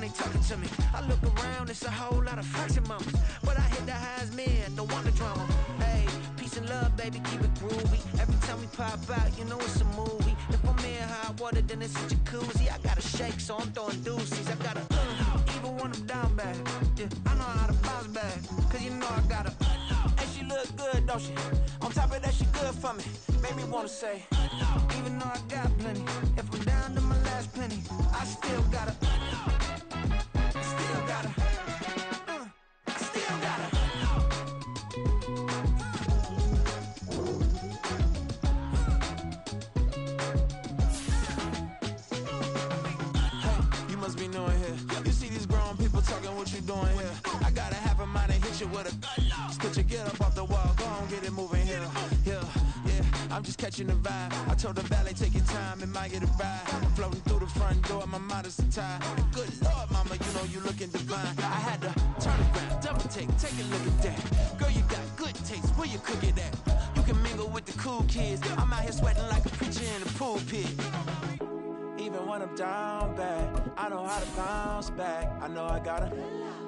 they talking to me. I look around, it's a whole lot of fraction mamas. But I hit the highs, man, don't want the drama. Hey, peace and love, baby, keep it groovy. Every time we pop out, you know it's a movie. If I'm in hot water, then it's a jacuzzi. I gotta shake, so I'm throwing deuces. I gotta even when I'm down bad. Yeah, I know how to bounce back, cause you know I gotta. And she look good, don't she? On top of that, she good for me. Made me wanna say, even though I got plenty, if I'm down to my last penny, I still gotta. Still gotta. I still gotta. Hey, you must be knowing here. You see these grown people talking, what you doing here? I got a half a mind and hit you with a spit your get up off the wall, go on, get it moving here. Yeah, I'm just catching the vibe. I told the valet, take your time, it might get a ride. Floating through the front door, my mind is a tie. Good Lord, mama, you know you looking divine. I had to turn around, double take a look at that. Girl, you got good taste, where you cook it at? You can mingle with the cool kids. I'm out here sweating like a preacher in a pool pit. Even when I'm down bad, I know how to bounce back. I know I got her,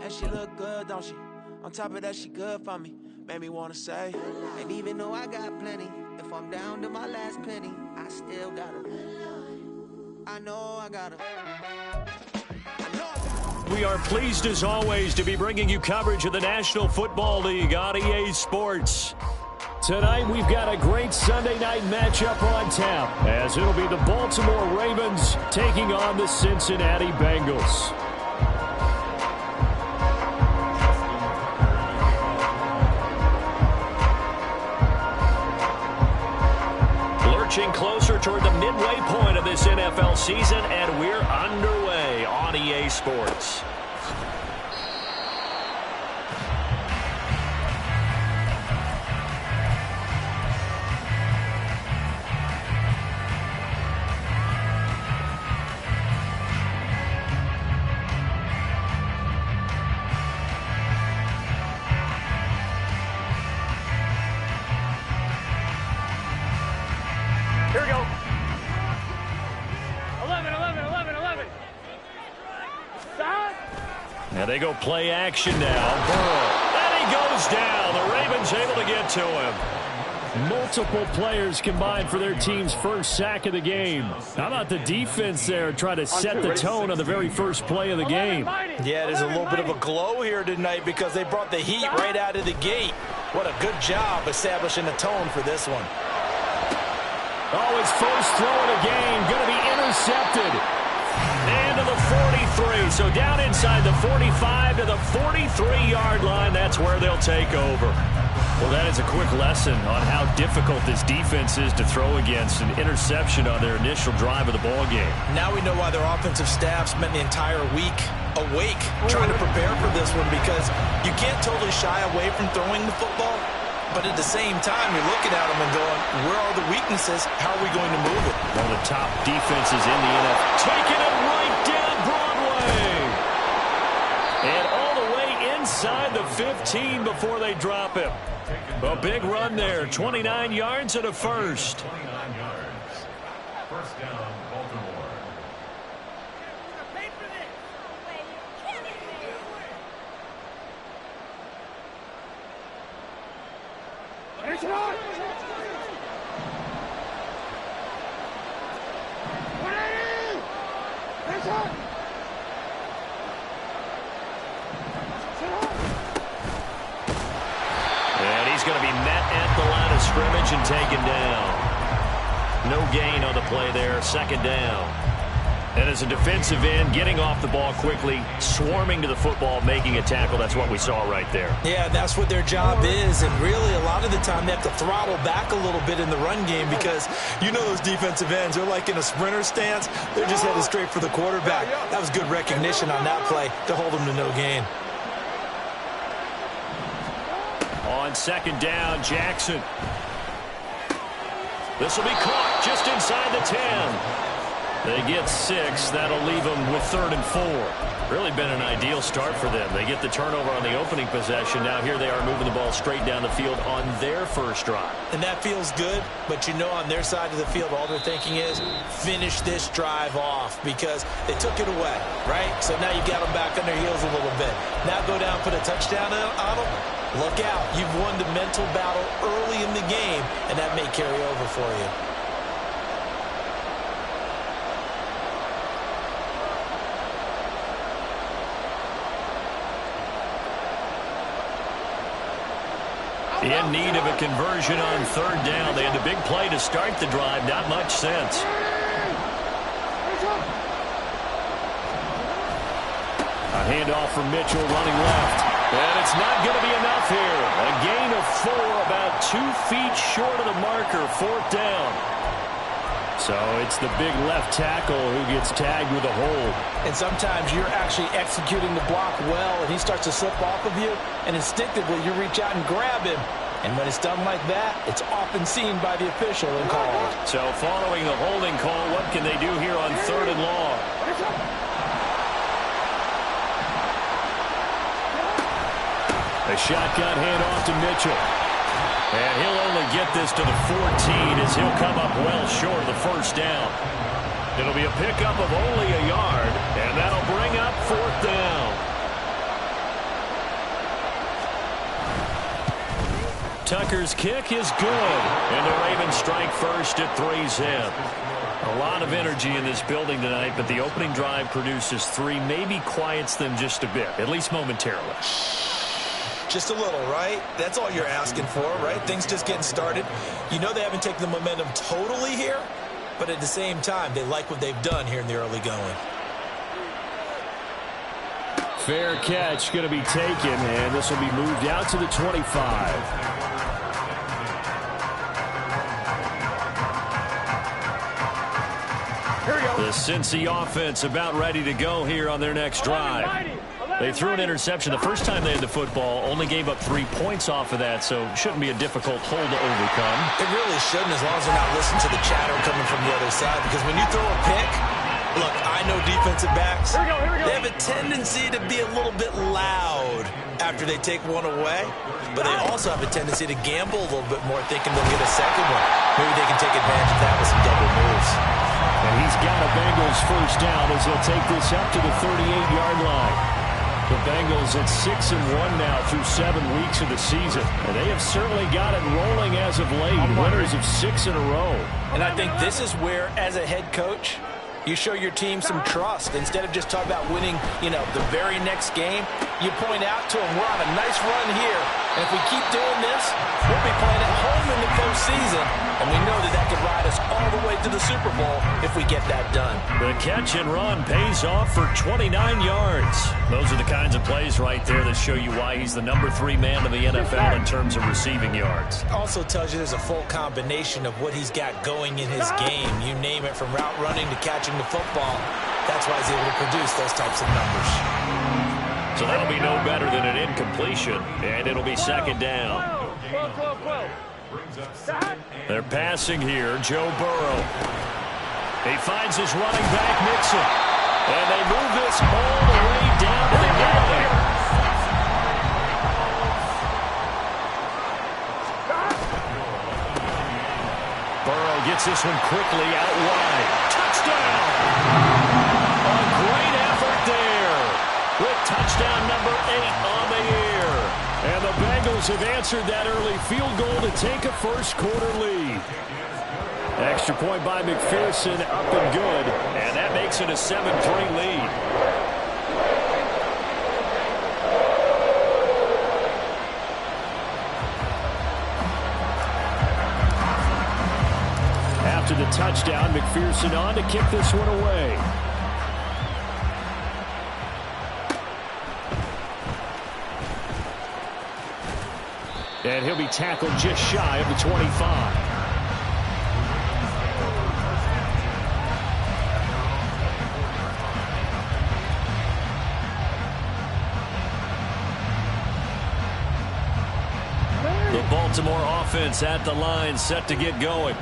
and she look good, don't she? On top of that, she good for me. Made me wanna say, and even though I got plenty, if I'm down to my last penny, I still got her. I know I got her. We are pleased as always to be bringing you coverage of the National Football League on EA Sports. Tonight we've got a great Sunday night matchup on tap, as it'll be the Baltimore Ravens taking on the Cincinnati Bengals. Lurching closer toward the midway point of this NFL season, and we're underway on EA Sports. Here we go. 11. Stop. Now they go play action now. Burrow. And he goes down. The Ravens able to get to him. Multiple players combined for their team's first sack of the game. How about the defense there trying to set the tone on the very first play of the game? Yeah, there's a little bit of a glow here tonight because they brought the heat right out of the gate. What a good job establishing the tone for this one. Oh, his first throw of the game going to be intercepted. Into the 43. So down inside the 45 to the 43-yard line. That's where they'll take over. Well, that is a quick lesson on how difficult this defense is to throw against. An interception on their initial drive of the ball game. Now we know why their offensive staff spent the entire week awake trying to prepare for this one, because you can't totally shy away from throwing the football. But at the same time, you're looking at them and going, where are the weaknesses? How are we going to move it? One of the top defenses in the NFL. Taking it right down Broadway. And all the way inside the 15 before they drop him. A big run there. 29 yards and a first. 29 yards. First down, Baltimore. And he's going to be met at the line of scrimmage and taken down. No gain on the play there. Second down. And as a defensive end, getting off the ball quickly, swarming to the football, making a tackle. That's what we saw right there. Yeah, that's what their job is. And really, a lot of the time, they have to throttle back a little bit in the run game, because you know those defensive ends, they're like in a sprinter stance. They're just headed straight for the quarterback. That was good recognition on that play to hold them to no gain. On second down, Jackson. This will be caught just inside the 10. They get 6. That'll leave them with 3rd and 4. Really been an ideal start for them. They get the turnover on the opening possession. Now here they are moving the ball straight down the field on their first drive. And that feels good, but you know on their side of the field, all they're thinking is finish this drive off because they took it away, right? So now you got them back on their heels a little bit. Now go down, put a touchdown on them. Look out. You've won the mental battle early in the game, and that may carry over for you. In need of a conversion on third down. They had the big play to start the drive. Not much sense. A handoff from Mitchell running left. And it's not going to be enough here. A gain of 4, about 2 feet short of the marker. Fourth down. So it's the big left tackle who gets tagged with a hold. And sometimes you're actually executing the block well, and he starts to slip off of you, and instinctively you reach out and grab him. And when it's done like that, it's often seen by the official and called. So following the holding call, what can they do here on third and long? A shotgun handoff to Mitchell. And he'll only get this to the 14 as he'll come up well short of the first down. It'll be a pickup of only a yard, and that'll bring up fourth down. Tucker's kick is good, and the Ravens strike first at 3 zip. A lot of energy in this building tonight, but the opening drive produces 3, maybe quiets them just a bit, at least momentarily. Just a little, right? That's all you're asking for, right? Things just getting started. You know they haven't taken the momentum totally here, but at the same time, they like what they've done here in the early going. Fair catch going to be taken, and this will be moved out to the 25. The Cincy offense about ready to go here on their next drive. They threw an interception the first time they had the football, only gave up 3 points off of that, so shouldn't be a difficult hole to overcome. It really shouldn't, as long as they're not listening to the chatter coming from the other side, because when you throw a pick, look, I know defensive backs, they have a tendency to be a little bit loud after they take one away, but they also have a tendency to gamble a little bit more, thinking they'll get a second one. Maybe they can take advantage of that with some double moves. And he's got a Bengals first down as he'll take this up to the 38-yard line. The Bengals at 6-1 now through 7 weeks of the season. And they have certainly got it rolling as of late. Winners of 6 in a row. And I think this is where, as a head coach, you show your team some trust. Instead of just talking about winning, the very next game, you point out to them, we're on a nice run here. And if we keep doing this, we'll be playing at home in the postseason. And we know that could ride us all the way to the Super Bowl if we get that done. The catch and run pays off for 29 yards. Those are the kinds of plays right there that show you why he's the number 3 man in the NFL in terms of receiving yards. Also tells you there's a full combination of what he's got going in his game. You name it, from route running to catching the football. That's why he's able to produce those types of numbers. So that'll be no better than an incompletion, and it'll be second down. They're passing here, Joe Burrow. He finds his running back, Mixon. And they move this all the way down to the 11. Burrow gets this one quickly out wide. Touchdown! A great effort there with touchdown number 8 on the year. And the Bengals have answered that early field goal to take a first quarter lead. Extra point by McPherson, up and good. And that makes it a 7-3 lead. After the touchdown, McPherson on to kick this one away. And he'll be tackled just shy of the 25. The Baltimore offense at the line, set to get going.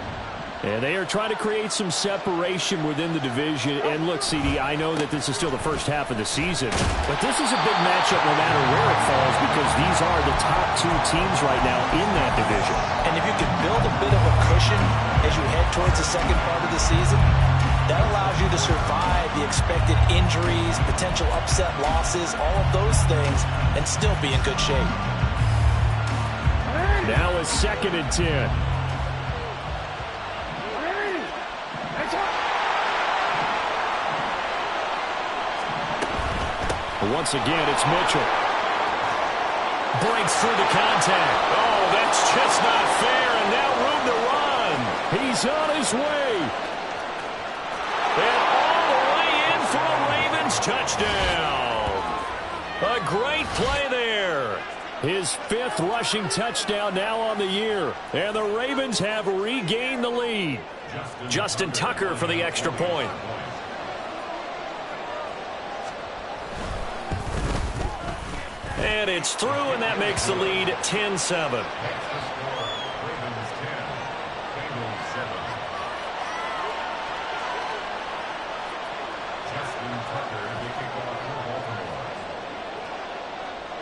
And they are trying to create some separation within the division. And look, CD, I know that this is still the first half of the season, but this is a big matchup no matter where it falls because these are the top two teams right now in that division. And if you can build a bit of a cushion as you head towards the second part of the season, that allows you to survive the expected injuries, potential upset losses, all of those things, and still be in good shape. Now it's 2nd and 10. Once again, it's Mitchell. Breaks through the contact. Oh, that's just not fair, and now room to run. He's on his way. And all the way in for a Ravens touchdown. A great play there. His 5th rushing touchdown now on the year. And the Ravens have regained the lead. Justin Tucker for the extra point. And it's through, and that makes the lead 10-7.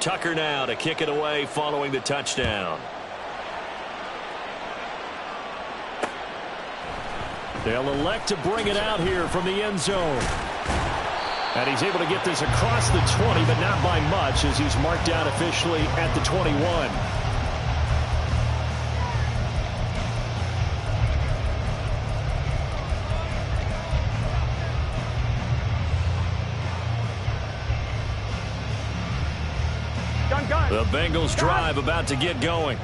Tucker now to kick it away following the touchdown. They'll elect to bring it out here from the end zone. And he's able to get this across the 20, but not by much as he's marked out officially at the 21. The Bengals drive about to get going.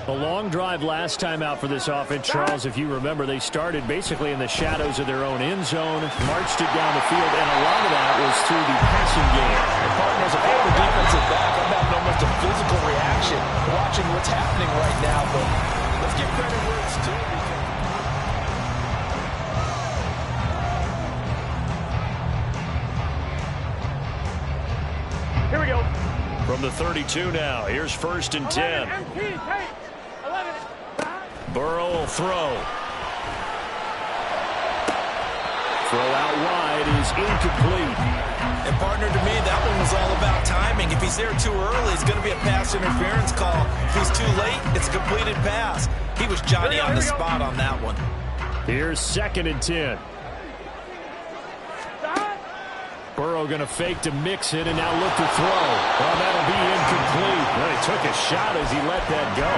A long drive last time out for this offense, Charles. If you remember, they started basically in the shadows of their own end zone, marched it down the field, and a lot of that was through the passing game. And partners, if I'm the defensive back, I'm having almost a physical reaction watching what's happening right now. But let's give credit where it's due. Here we go. From the 32 now, here's 1st and 10. Burrow will throw. Throw out wide is incomplete. And partner, to me, that one was all about timing. If he's there too early, it's going to be a pass interference call. If he's too late, it's a completed pass. He was Johnny on the spot on that one. Here's 2nd and 10. Burrow going to fake to mix it and now look to throw. Well, that'll be incomplete. Well, he took a shot as he let that go.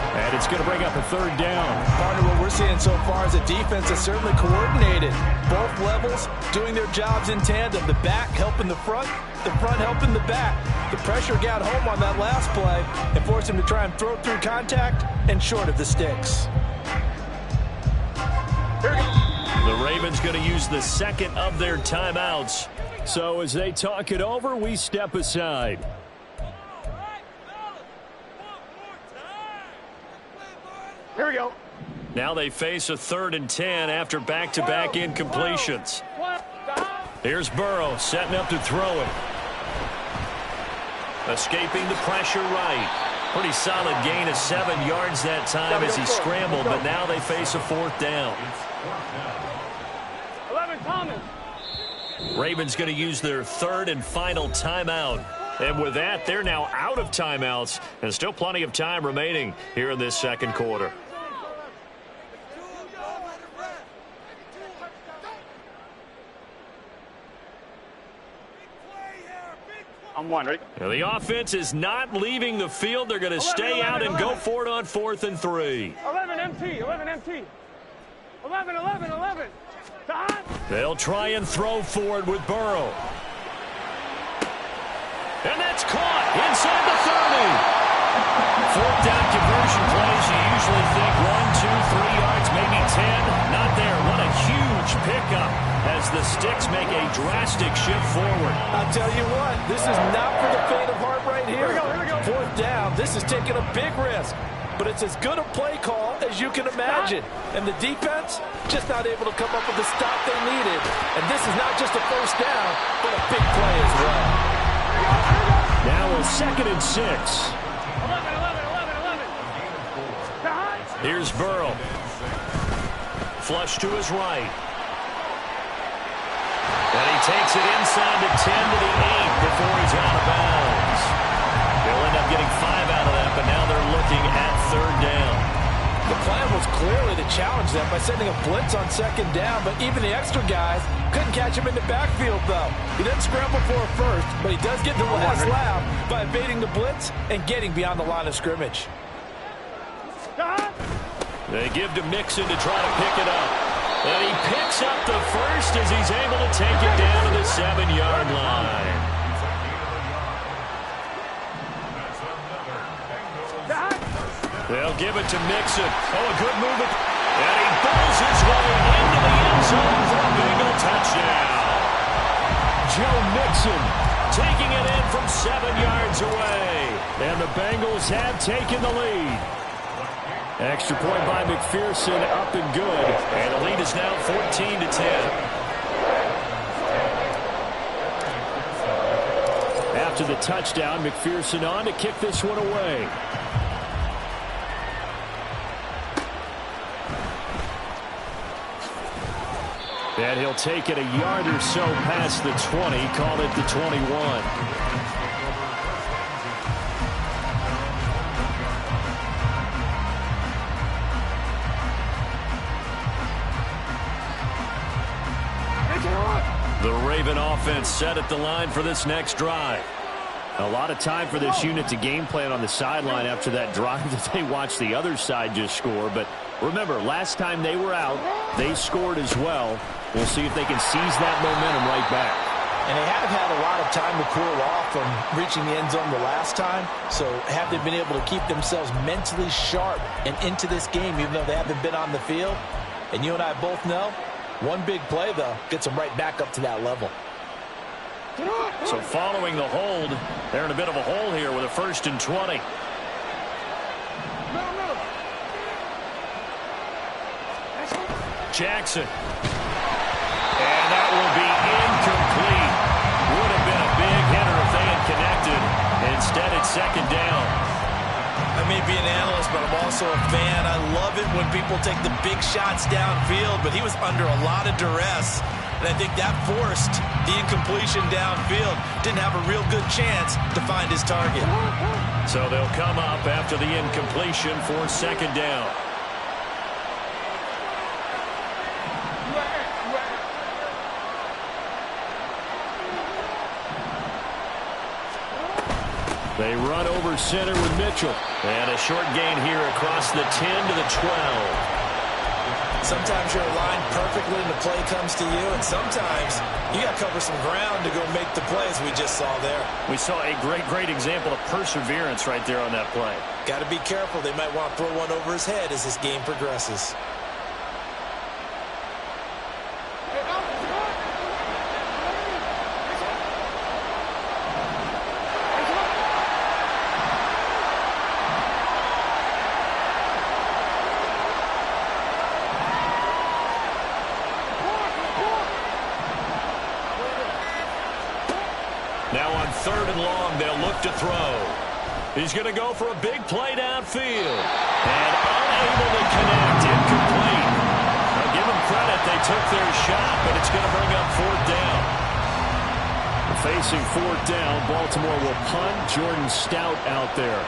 And it's going to bring up a 3rd down. Partner, what we're seeing so far is a defense that's certainly coordinated. Both levels doing their jobs in tandem. The back helping the front helping the back. The pressure got home on that last play and forced him to try and throw through contact and short of the sticks. The Ravens going to use the 2nd of their timeouts. So as they talk it over, we step aside. Here we go. Now they face a 3rd and 10 after back-to-back incompletions. Here's Burrow setting up to throw it. Escaping the pressure right. Pretty solid gain of 7 yards that time as he scrambled, but now they face a 4th down. 11 Thomas. Ravens going to use their 3rd and final timeout. And with that, they're now out of timeouts and still plenty of time remaining here in this 2nd quarter. I'm one, ready? Now the offense is not leaving the field. They're going to stay out and go for it on 4th and 3. 11 MT, 11 MT. 11, 11, 11. They'll try and throw forward with Burrow. And that's caught inside the 30. 4th down conversion plays, you usually think 1, 2, 3 yards, maybe 10. Not there. What a huge pickup as the Sticks make a drastic shift forward. I'll tell you what, this is not for the faint of heart right here. Here we go. 4th down, this is taking a big risk. But it's as good a play call as you can imagine. And the defense just not able to come up with the stop they needed. And this is not just a 1st down, but a big play as well. Now a 2nd and 6. 11, 11, 11, 11. Here's Burrow. flush to his right. And he takes it inside the 10 to the 8 before he's out of bounds. They'll end up getting 5 out of that, but now they're looking at 3rd down. The plan was clearly to challenge them by sending a blitz on 2nd down, but even the extra guys couldn't catch him in the backfield, though. He doesn't scramble for a first, but he does get the last laugh by evading the blitz and getting beyond the line of scrimmage. They give to Mixon to try to pick it up. And he picks up the first as he's able to take it down to the 7-yard line. They'll give it to Mixon. Oh, a good move. And he pulls his way into the end zone for a Bengal touchdown. Joe Mixon taking it in from 7 yards away. And the Bengals have taken the lead. Extra point by McPherson, up and good. And the lead is now 14-10. After the touchdown, McPherson on to kick this one away. And he'll take it a yard or so past the 20, call it the 21. The Raven offense set at the line for this next drive. A lot of time for this unit to game plan on the sideline after that drive that they watched the other side just score. But remember, last time they were out, they scored as well. We'll see if they can seize that momentum right back. And they have had a lot of time to cool off from reaching the end zone the last time. So have they been able to keep themselves mentally sharp and into this game even though they haven't been on the field? And you and I both know, one big play, though, gets them right back up to that level. So following the hold, they're in a bit of a hole here with a 1st and 20. Jackson. And that will be incomplete. Would have been a big hitter if they had connected. Instead, it's 2nd down. I may be an analyst, but I'm also a fan. I love it when people take the big shots downfield, but he was under a lot of duress. And I think that forced the incompletion downfield. Didn't have a real good chance to find his target. So they'll come up after the incompletion for 2nd down. They run over center with Mitchell. And a short gain here across the 10 to the 12. Sometimes you're aligned perfectly and the play comes to you, and sometimes you got to cover some ground to go make the plays we just saw there. We saw a great example of perseverance right there on that play. Got to be careful. They might want to throw one over his head as this game progresses. Now on 3rd and long, they'll look to throw. He's going to go for a big play downfield. And unable to connect, incomplete. Now give them credit, they took their shot, but it's going to bring up 4th down. Facing 4th down, Baltimore will punt. Jordan Stout out there.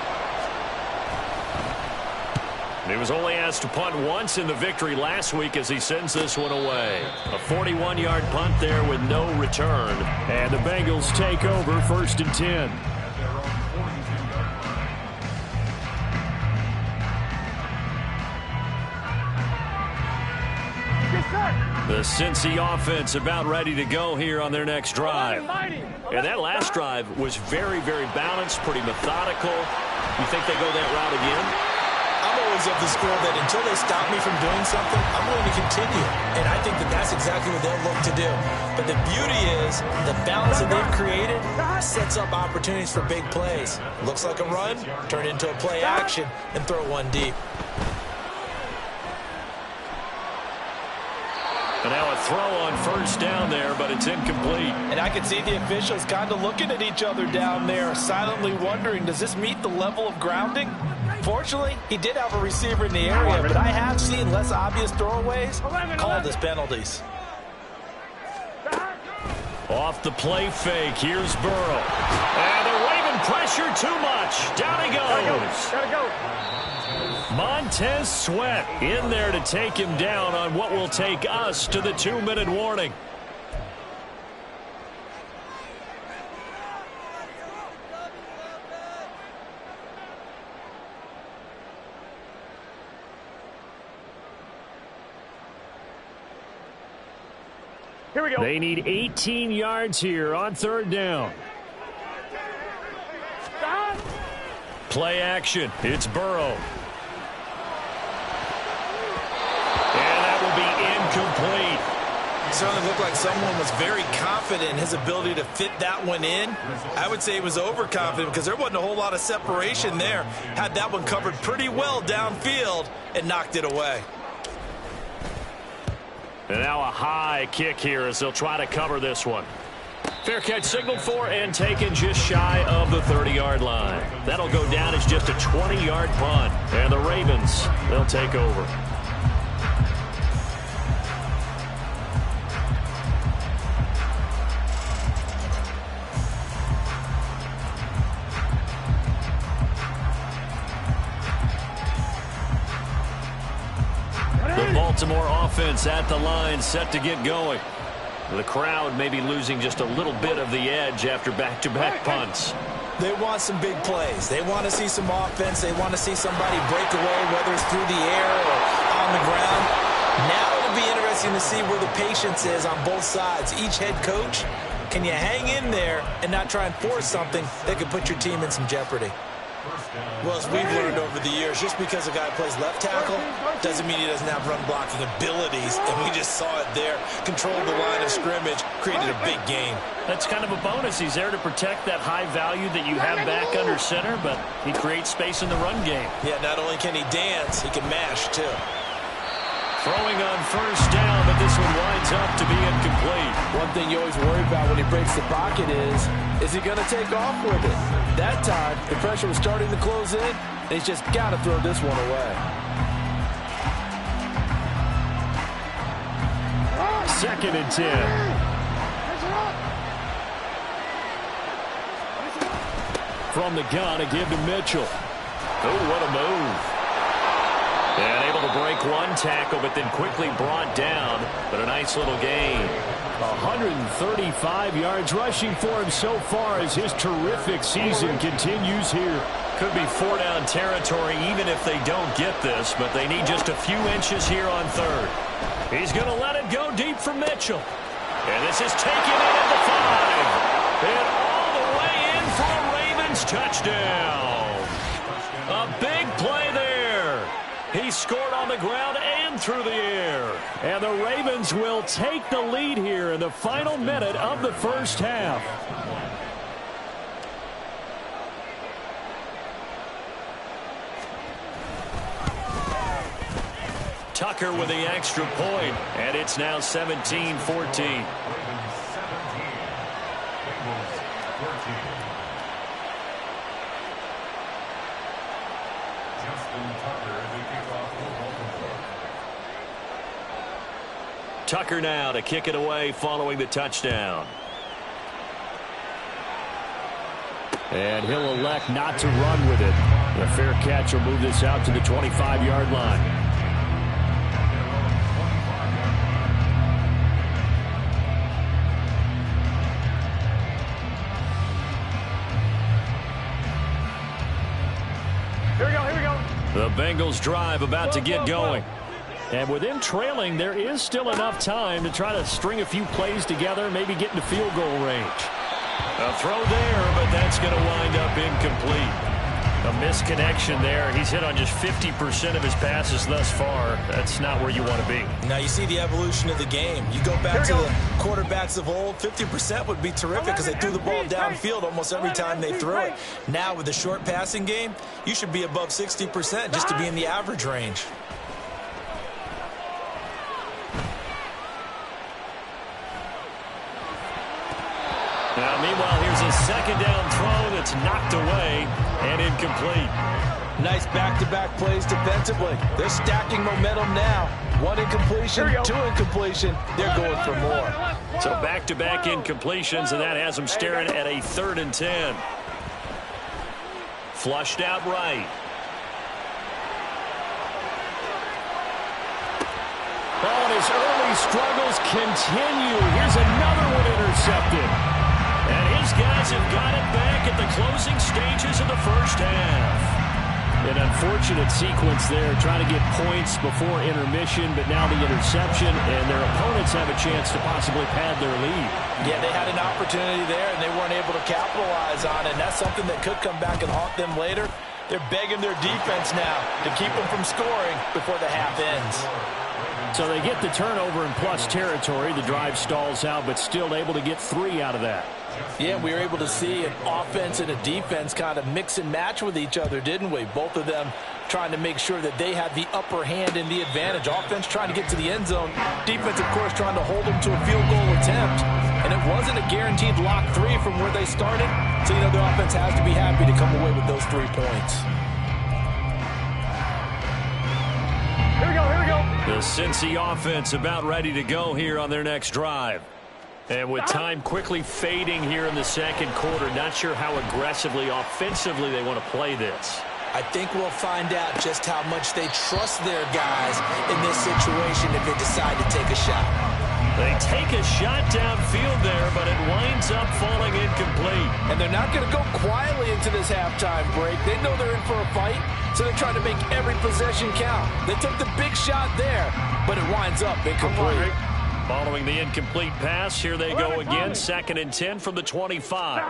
He was only asked to punt once in the victory last week as he sends this one away. A 41-yard punt there with no return. And the Bengals take over 1st and 10. The Cincy offense about ready to go here on their next drive. And that last drive was very balanced, pretty methodical. You think they go that route again? I'm always of the school that until they stop me from doing something, I'm going to continue. And I think that that's exactly what they'll look to do. But the beauty is the balance that they've created sets up opportunities for big plays. Looks like a run, turn into a play action, and throw one deep. And now a throw on 1st down there, but it's incomplete. And I can see the officials kind of looking at each other down there, silently wondering, does this meet the level of grounding? Fortunately, he did have a receiver in the area, but I have seen less obvious throwaways called as penalties. Off the play fake, here's Burrow. And the Raven pressure too much. Down he goes. Gotta go. Montez Sweat in there to take him down on what will take us to the 2-minute warning. Here we go. They need 18 yards here on 3rd down. Stop. Play action. It's Burrow. And that will be incomplete. It certainly looked like someone was very confident in his ability to fit that one in. I would say he was overconfident because there wasn't a whole lot of separation there. Had that one covered pretty well downfield and knocked it away. And now a high kick here as they'll try to cover this one. Fair catch signaled for and taken just shy of the 30-yard line. That'll go down as just a 20-yard punt. And the Ravens, they'll take over. The Baltimore offense at the line, set to get going. The crowd may be losing just a little bit of the edge after back-to-back punts. They want some big plays. They want to see some offense. They want to see somebody break away, whether it's through the air or on the ground. Now it'll be interesting to see where the patience is on both sides. Each head coach, can you hang in there and not try and force something that could put your team in some jeopardy? Well, as we've learned over the years, just because a guy plays left tackle doesn't mean he doesn't have run blocking abilities. And we just saw it there. Controlled the line of scrimmage, created a big gain. That's kind of a bonus. He's there to protect that high value that you have back under center, but he creates space in the run game. Yeah, not only can he dance, he can mash, too. Throwing on 1st down, but this one winds up to be incomplete. One thing you always worry about when he breaks the pocket is he going to take off with it? That time, the pressure was starting to close in, and he's just got to throw this one away. 2nd and 10. From the gun, a give to Mitchell. Oh, what a move. And able to break one tackle, but then quickly brought down. But a nice little gain. 135 yards rushing for him so far as his terrific season continues here. Could be 4-down territory even if they don't get this, but they need just a few inches here on 3rd. He's going to let it go deep for Mitchell. And this is taken in at the 5. And all the way in for a Ravens touchdown. A big play there. He scored on the ground and through the air. And the Ravens will take the lead here in the final minute of the 1st half. Tucker with the extra point, and it's now 17-14. Tucker now to kick it away following the touchdown. And he'll elect not to run with it. The fair catch will move this out to the 25-yard line. Here we go. The Bengals drive about to get going. And with them trailing, there is still enough time to try to string a few plays together, maybe get into field goal range. A throw there, but that's going to wind up incomplete. A misconnection there. He's hit on just 50% of his passes thus far. That's not where you want to be. Now you see the evolution of the game. You go back to the quarterbacks of old, 50% would be terrific because they threw the ball downfield almost every time they threw it. Now with the short passing game, you should be above 60% just to be in the average range. Now, meanwhile, here's a 2nd down throw that's knocked away and incomplete. Nice back-to-back plays defensively. They're stacking momentum now. 1 incompletion, 2 incompletion. They're going for more. So back-to-back incompletions, and that has them staring at a 3rd and 10. Flushed out right. Oh, and his early struggles continue. Here's another one intercepted. And his guys have got it back at the closing stages of the first half. An unfortunate sequence there, trying to get points before intermission, but now the interception, and their opponents have a chance to possibly pad their lead. Yeah, they had an opportunity there, and they weren't able to capitalize on it, and that's something that could come back and haunt them later. They're begging their defense now to keep them from scoring before the half ends. So they get the turnover in plus territory. The drive stalls out, but still able to get 3 out of that. Yeah, we were able to see an offense and a defense kind of mix and match with each other, didn't we? Both of them trying to make sure that they had the upper hand and the advantage. Offense trying to get to the end zone. Defense, of course, trying to hold them to a field goal attempt. And it wasn't a guaranteed lock 3 from where they started. So, you know, the offense has to be happy to come away with those 3 points. Here we go, here we go. The Cincy offense about ready to go here on their next drive. And with time quickly fading here in the second quarter, not sure how aggressively, offensively they want to play this. I think we'll find out just how much they trust their guys in this situation if they decide to take a shot. They take a shot downfield there, but it winds up falling incomplete. And they're not going to go quietly into this halftime break. They know they're in for a fight, so they're trying to make every possession count. They took the big shot there, but it winds up incomplete. Following the incomplete pass, here they go again, 2nd and 10 from the 25.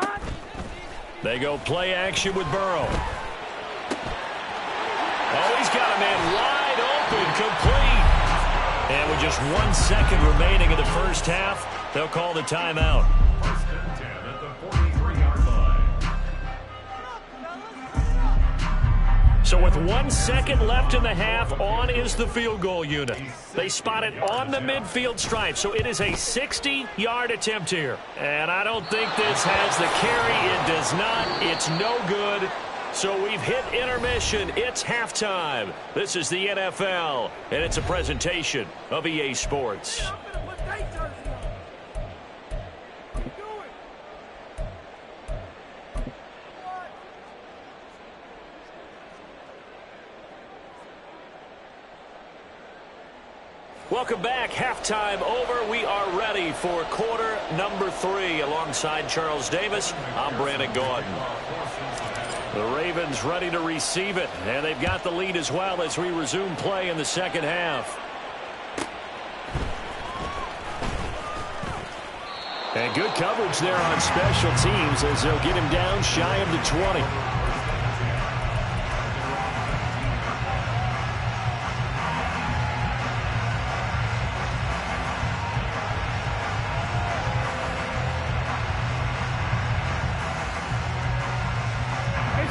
They go play action with Burrow. Oh, he's got a man wide open, complete. And with just 1 second remaining in the first half, they'll call the timeout. 1st and 10 at the 43-yard line. So with 1 second left in the half, on is the field goal unit. They spot it on the midfield stripe, so it is a 60-yard attempt here. And I don't think this has the carry. It does not. It's no good. So we've hit intermission. It's halftime. This is the NFL, and it's a presentation of EA Sports. Welcome back. Halftime over. We are ready for quarter number 3. Alongside Charles Davis, I'm Brandon Gordon. The Ravens ready to receive it, and they've got the lead as well as we resume play in the second half. And good coverage there on special teams as they'll get him down shy of the 20.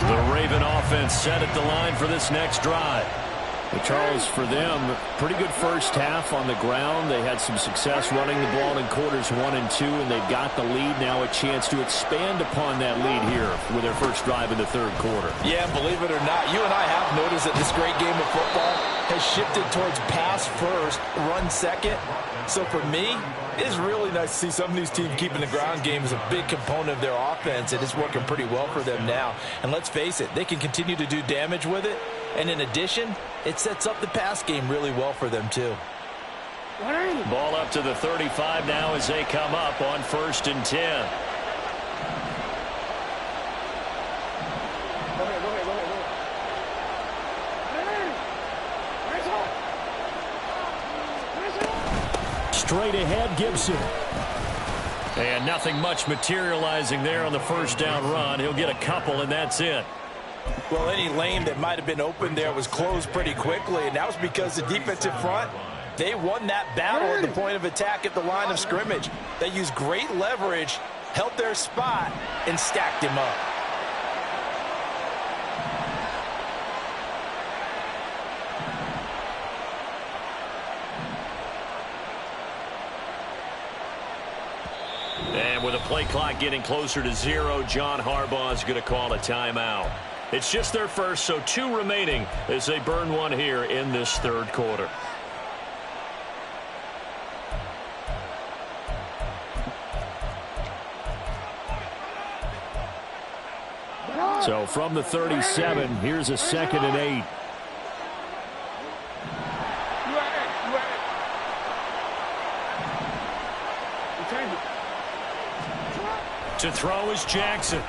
The Raven offense set at the line for this next drive. But Charles, for them, pretty good first half on the ground. They had some success running the ball in quarters 1 and 2, and they've got the lead now, a chance to expand upon that lead here with their first drive in the third quarter. Yeah, believe it or not, you and I have noticed that this great game of football has shifted towards pass first, run second. So for me, it is really nice to see some of these teams keeping the ground game as a big component of their offense. It is working pretty well for them now. And let's face it, they can continue to do damage with it. And in addition, it sets up the pass game really well for them too. Ball up to the 35 now as they come up on 1st and 10. Straight ahead, Gibson. And nothing much materializing there on the first down run. He'll get a couple, and that's it. Well, any lane that might have been open there was closed pretty quickly, and that was because the defensive front, they won that battle at the point of attack at the line of scrimmage. They used great leverage, held their spot, and stacked him up. And with a play clock getting closer to 0, John Harbaugh is going to call a timeout. It's just their first, so 2 remaining as they burn one here in this third quarter. So from the 37, here's a 2nd and 8. To throw is Jackson.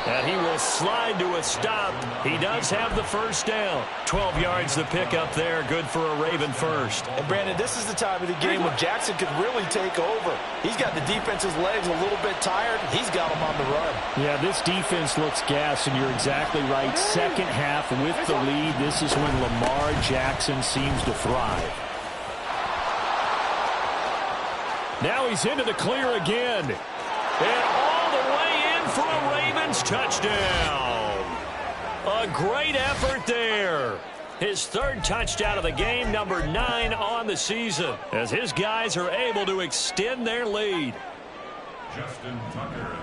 And he will slide to a stop. He does have the first down. 12 yards to pick up there. Good for a Raven first. And, Brandon, this is the time of the game when Jackson could really take over. He's got the defense's legs a little bit tired. He's got them on the run. Yeah, this defense looks gassed, and you're exactly right. Second half with the lead. This is when Lamar Jackson seems to thrive. Now he's into the clear again. And all the way in for a Ravens touchdown. A great effort there. His 3rd touchdown of the game, number 9 on the season, as his guys are able to extend their lead.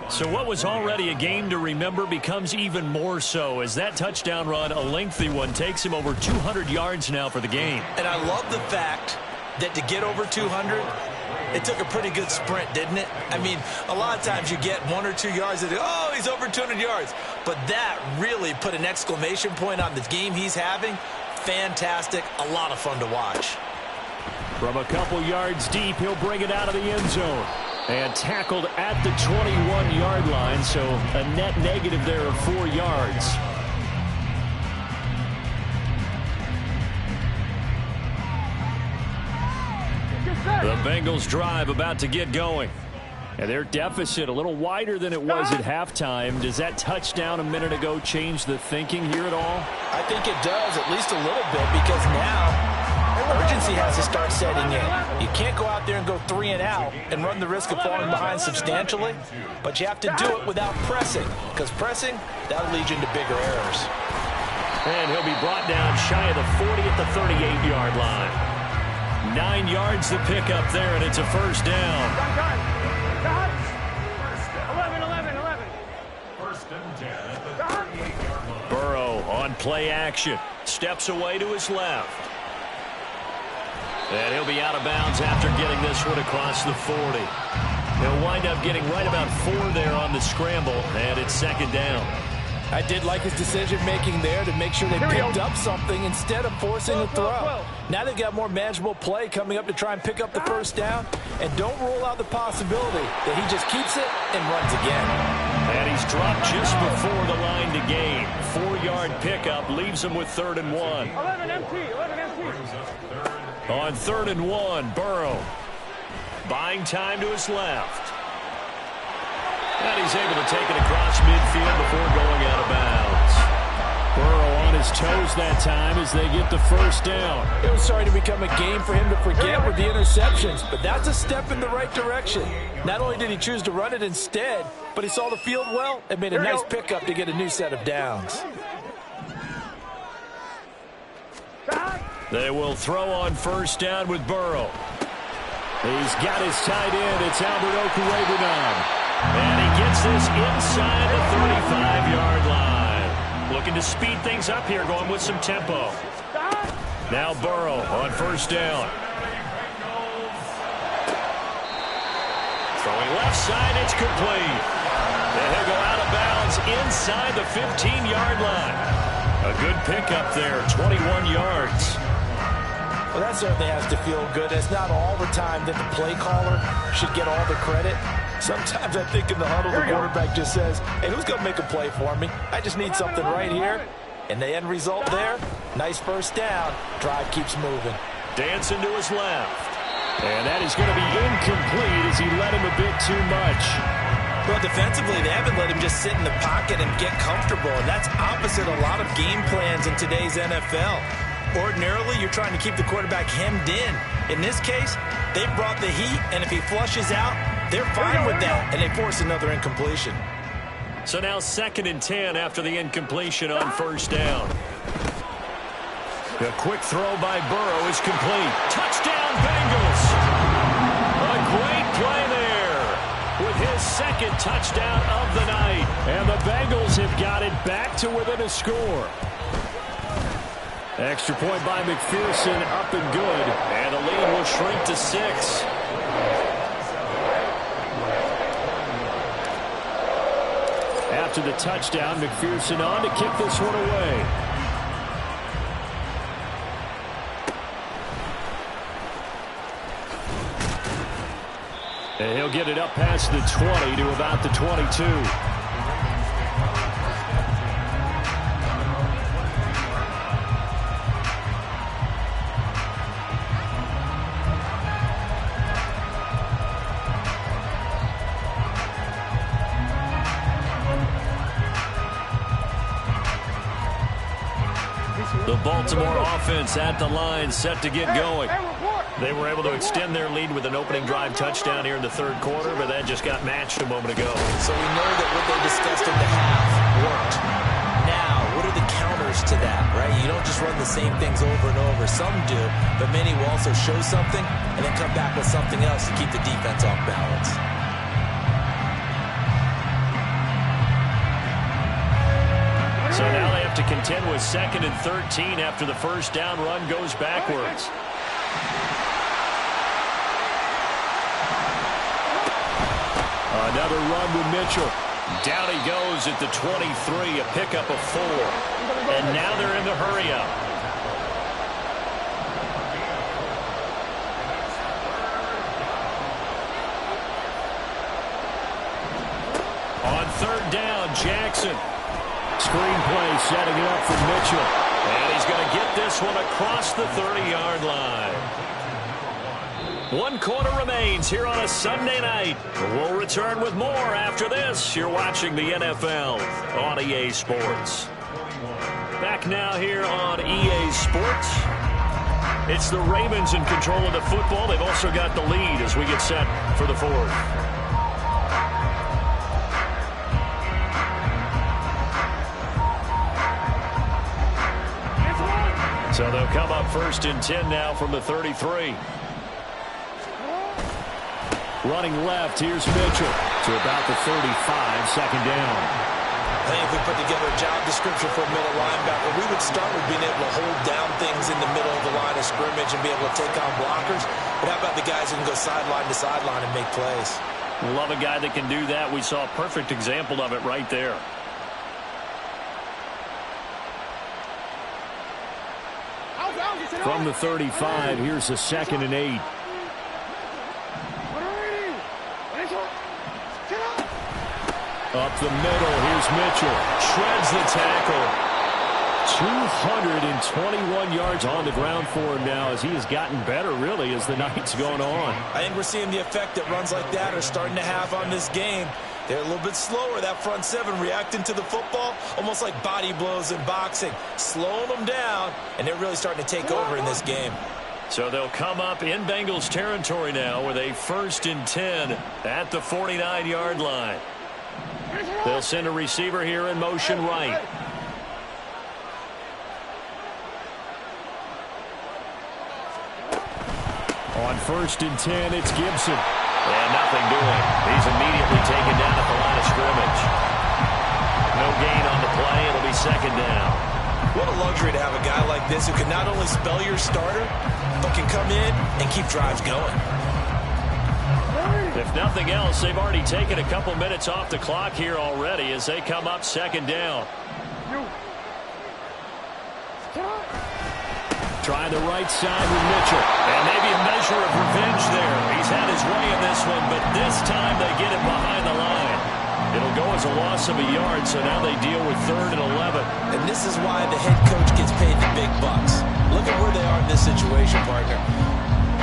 So what was already a game to remember becomes even more so as that touchdown run, a lengthy one, takes him over 200 yards now for the game. And I love the fact that to get over 200, it took a pretty good sprint, didn't it? I mean, a lot of times you get 1 or 2 yards and, oh, he's over 200 yards. But that really put an exclamation point on the game he's having. Fantastic. A lot of fun to watch. From a couple yards deep, he'll bring it out of the end zone. And tackled at the 21-yard line, so a net negative there of 4 yards. The Bengals drive about to get going. And their deficit a little wider than it was at halftime. Does that touchdown a minute ago change the thinking here at all? I think it does, at least a little bit, because now urgency has to start setting in. You can't go out there and go 3 and out and run the risk of falling behind substantially, but you have to do it without pressing, because pressing, that'll lead you into bigger errors. And he'll be brought down shy of the 40 at the 38-yard line. 9 yards to pick up there, and it's a first down. 11. First and 10 at the 38-yard line. Burrow on play action. Steps away to his left. And he'll be out of bounds after getting this one across the 40. He'll wind up getting right about 4 there on the scramble, and it's 2nd down. I did like his decision-making there to make sure they picked up something instead of forcing a throw. Now they've got more manageable play coming up to try and pick up the first down. And don't rule out the possibility that he just keeps it and runs again. And he's dropped just before the line to gain. 4-yard pickup leaves him with 3rd and 1. 11 empty. On 3rd and 1, Burrow buying time to his left. And he's able to take it across midfield before going out of bounds. Burrow on his toes that time as they get the first down. It was starting to become a game for him to forget with the interceptions, but that's a step in the right direction. Not only did he choose to run it instead, but he saw the field well and made a nice pickup to get a new set of downs. They will throw on first down with Burrow. He's got his tight end. It's Albert Okuegbunam. And he gets this inside the 35-yard line. Looking to speed things up here, going with some tempo. Now Burrow on first down. Throwing left side, it's complete. And he'll go out of bounds inside the 15-yard line. A good pickup there, 21 yards. Well, that certainly has to feel good. It's not all the time that the play caller should get all the credit. Sometimes I think in the huddle, the quarterback just says, hey, who's going to make a play for me? I just need something right here. And the end result there, nice first down. Drive keeps moving. Dancing to his left. And that is going to be incomplete as he let him a bit too much. Well, defensively, they haven't let him just sit in the pocket and get comfortable. And that's opposite a lot of game plans in today's NFL. Ordinarily, you're trying to keep the quarterback hemmed in. In this case, they brought the heat, and if he flushes out, they're fine with that, and they force another incompletion. So now 2nd and 10 after the incompletion on first down. The quick throw by Burrow is complete. Touchdown, Bengals! A great play there with his second touchdown of the night. And the Bengals have got it back to within a score. Extra point by McPherson, up and good. And the lead will shrink to 6. After the touchdown, McPherson on to kick this one away. And he'll get it up past the 20 to about the 22. The Baltimore offense at the line, set to get going. They were able to extend their lead with an opening drive touchdown here in the third quarter, but that just got matched a moment ago. So we know that what they discussed in the half worked. Now, what are the counters to that, right? You don't just run the same things over and over. Some do, but many will also show something and then come back with something else to keep the defense off balance. So now they have to contend with 2nd and 13 after the first down run goes backwards. Another run with Mitchell. Down he goes at the 23, a pickup of 4. And now they're in the hurry-up. On 3rd down, Jackson. Screen play setting it up for Mitchell. And he's going to get this one across the 30-yard line. 1 quarter remains here on a Sunday night. We'll return with more after this. You're watching the NFL on EA Sports. Back now here on EA Sports. It's the Ravens in control of the football. They've also got the lead as we get set for the 4th. So they'll come up 1st and 10 now from the 33. Running left, here's Mitchell to about the 35, 2nd down. I think if we put together a job description for a middle linebacker, we would start with being able to hold down things in the middle of the line of scrimmage and be able to take on blockers. But how about the guys who can go sideline to sideline and make plays? Love a guy that can do that. We saw a perfect example of it right there. From the 35, here's a 2nd and 8. Up the middle, here's Mitchell. Shreds the tackle. 221 yards on the ground for him now as he has gotten better, really, as the night's going on. I think we're seeing the effect that runs like that are starting to have on this game. They're a little bit slower, that front 7, reacting to the football, almost like body blows in boxing, slowing them down, and they're really starting to take over in this game. So they'll come up in Bengals territory now with a 1st and 10 at the 49-yard line. They'll send a receiver here in motion right. On 1st and 10, it's Gibson. And nothing doing. He's immediately taken down at the line of scrimmage. No gain on the play. It'll be 2nd down. What a luxury to have a guy like this who can not only spell your starter, but can come in and keep drives going. If nothing else, they've already taken a couple minutes off the clock here already as they come up 2nd down. Trying the right side with Mitchell. And maybe a measure of revenge there. He's had his way in this one, but this time they get it behind the line. It'll go as a loss of a yard, so now they deal with 3rd and 11. And this is why the head coach gets paid the big bucks. Look at where they are in this situation, partner.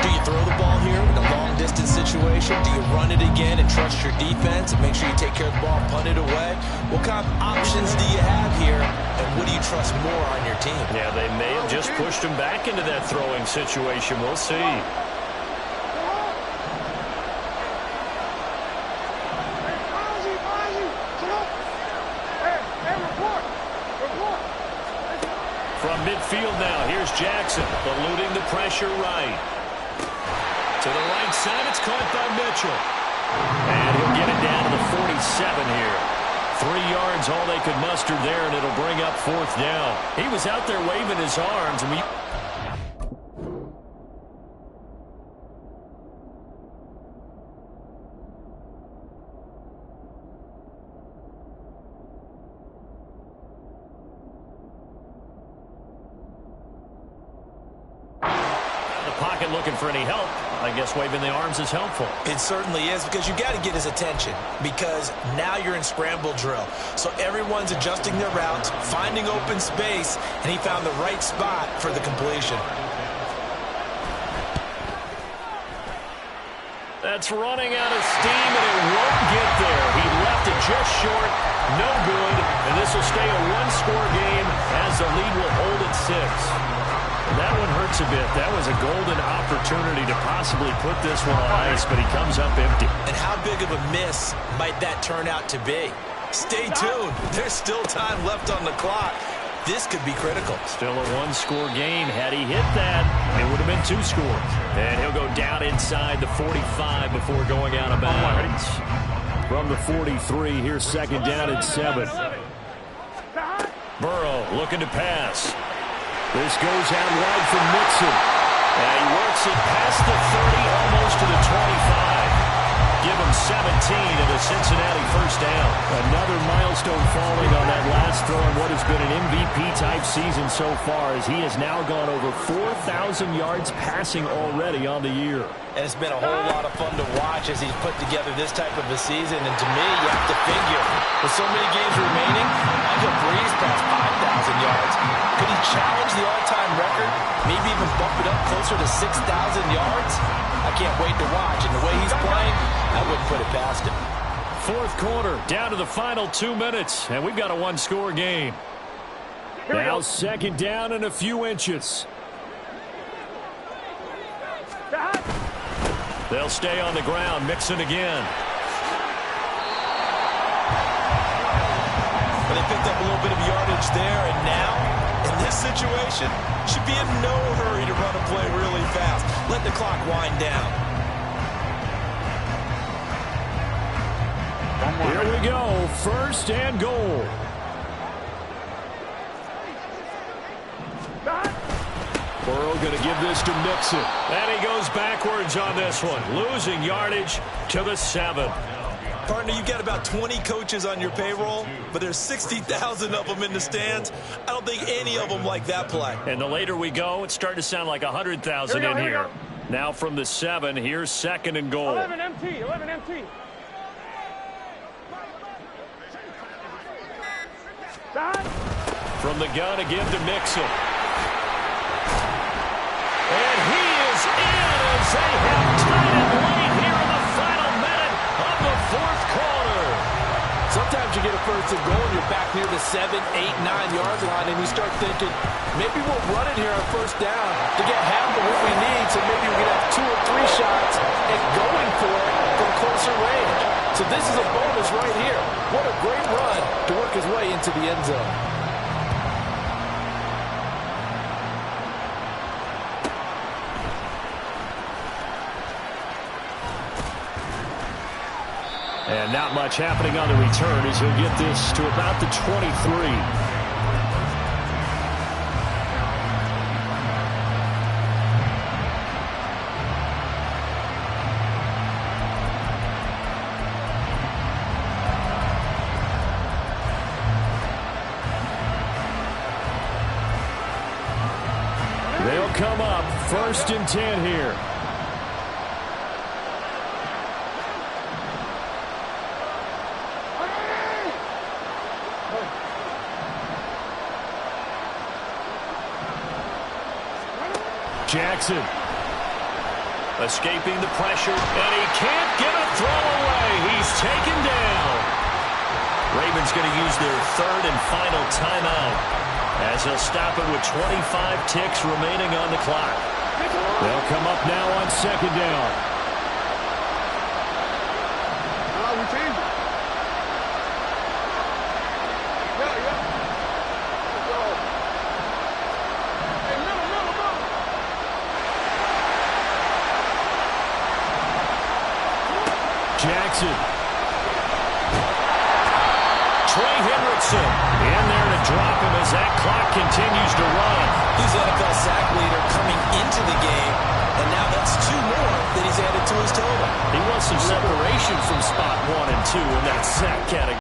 Do you throw the ball here in a long-distance situation? Do you run it again and trust your defense and make sure you take care of the ball and punt it away? What kind of options do you have here, and what do you trust more on your team? Yeah, they may have just pushed him back into that throwing situation. We'll see. From midfield now, here's Jackson, eluding the pressure right. To the right side, it's caught by Mitchell. And he'll get it down to the 47 here. 3 yards, all they could muster there, and it'll bring up 4th down. He was out there waving his arms, and pocket looking for any help. I guess waving the arms is helpful. It certainly is, because you got to get his attention, because now you're in scramble drill. So everyone's adjusting their routes, finding open space, and he found the right spot for the completion. That's running out of steam, and it won't get there. He left it just short, no good, and this will stay a one-score game as the lead will hold at 6. That one hurts a bit. That was a golden opportunity to possibly put this one on ice, but he comes up empty. And how big of a miss might that turn out to be? Stay tuned. There's still time left on the clock. This could be critical. Still a one-score game. Had he hit that, it would have been 2 scores. And he'll go down inside the 45 before going out of bounds. From the 43, here's 2nd down and 7. Burrow looking to pass. This goes out wide for Mixon. And he works it past the 30, almost to the 25. Give him 17 and a Cincinnati 1st down. Another milestone falling on that last throw in what has been an MVP-type season so far, as he has now gone over 4,000 yards passing already on the year. And it's been a whole lot of fun to watch as he's put together this type of a season. And to me, you have to figure, with so many games remaining, Angel Breeze past 5,000 yards. Could he challenge the all-time record? Maybe even bump it up closer to 6,000 yards? I can't wait to watch. And the way he's playing, I wouldn't put it past him. 4th quarter, down to the final 2 minutes, and we've got a one-score game. Now 2nd down and a few inches. They'll stay on the ground. Mixon again. But they picked up a little bit of yardage there, and now, in this situation, should be in no hurry to run a play really fast. Let the clock wind down. Here we go. 1st and goal. Burrow going to give this to Mixon. And he goes backwards on this one, losing yardage to the 7. Partner, you've got about 20 coaches on your payroll, but there's 60,000 of them in the stands. I don't think any of them like that play. And the later we go, it's starting to sound like 100,000 in here. Now from the 7, here's 2nd and goal. 11 MT, 11 MT. From the gun again to Mixon. And he is in as they have tied it late here in the final minute of the 4th quarter. Sometimes you get a 1st and goal and you're back near the 7, 8, 9-yard line, and you start thinking, maybe we'll run it here on 1st down to get half of what we need, so maybe we can have 2 or 3 shots and going for it from closer range. So this is a bonus right here. What a great run to work his way into the end zone. And not much happening on the return as he'll get this to about the 23. They'll come up 1st and 10 here. Jackson escaping the pressure, and he can't get a throw away. He's taken down. Ravens going to use their 3rd and final timeout as they'll stop it with 25 ticks remaining on the clock. They'll come up now on 2nd down. We changed it. Jackson. Trey Hendrickson in there to drop him as that clock continues to run. He's the NFL sack leader coming into the game, and now that's 2 more that he's added to his total. He wants some separation from spot 1 and 2 in that sack category.